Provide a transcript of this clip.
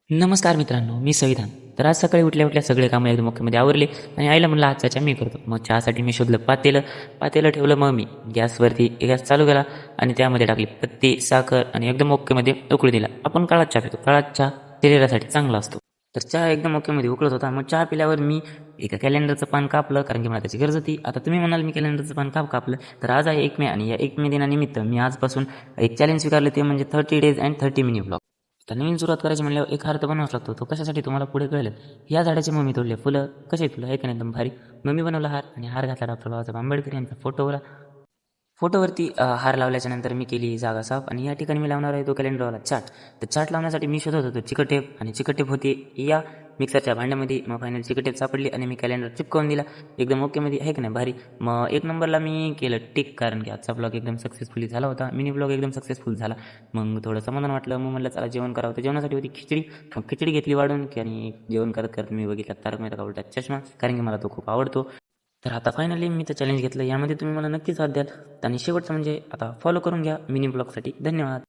नमस्कार मित्रांनो, मी संविधान. तर आज सकाळी उठल्या-उठल्या सगळे कामं एकदम ओकेमध्ये आवरले आणि आईला म्हणलं आजचा चहा मी करतो. मग चहासाठी मी शोधलं पातेलं. पातेलं ठेवलं मग मी गॅसवरती. गॅस चालू केला आणि त्यामध्ये टाकली पत्ती, साखर आणि एकदम ओकेमध्ये उकळू दिला. आपण काळाच चहा पितो. काळाच चहा शरीरासाठी चांगला असतो. तर चहा एकदम ओकेमध्ये उकळत होता. मग चहा पिल्यावर मी एका कॅलेंडरचं पान कापलं, कारण की मला त्याची गरज होती. आता तुम्ही म्हणाल मी कॅलेंडरचं पान का कापलं? तर आज आहे 1 मे आणि या 1 मे दिनानिमित्त मी आजपासून एक चॅलेंज स्वीकारलं, ते म्हणजे 30 डेज अँड 30 मिनी ब्लॉग. आता नवीन सुरुवात करायची म्हणल्यावर एक हार तर बनवावाच लागतो. तो कशासाठी तुम्हाला पुढे कळेल. या झाडाची मम्मी तोडले फुलं. कसे फुलं आहे का नाही एकदम भारी. मम्मी बनवला हार आणि हार घातला डॉक्टर बाबासाहेब आंबेडकर यांचा फोटोवरती हार लावल्याच्या नंतर मी केली जागा साफ आणि या ठिकाणी मी लावणार आहे तो कॅलेंडरवाला चार्ट. तर चार्ट लावण्यासाठी मी शोधत होतो चिकट टेप आणि चिकट टेप होती या मिक्सरच्या भांड्यामध्ये. मग फायनल चिकट टेप सापडली आणि मी कॅलेंडर चिपकवून दिला. एकदम ओकेमध्ये आहे का नाही भारी. मग 1 नंबरला मी केलं टिक, कारण की आजचा ब्लॉग एकदम सक्सेसफुली झाला होता. मिनी ब्लॉग एकदम सक्सेसफुल झाला. मग थोडं समाधान वाटलं. मग म्हटलं चला जेवण करावं. तर जेवणासाठी होती खिचडी. मग खिचडी घेतली वाढून की आणि जेवण करत करत मी बघितला तारक मेहता का उलटा चष्मा, कारण की मला तो खूप आवडतो. तर आता फायनली मी तर चॅलेंज घेतलं. यामध्ये तुम्ही मला नक्कीच साथ द्याल आणि शेवटचं म्हणजे आता फॉलो करून घ्या मिनी ब्लॉगसाठी. धन्यवाद.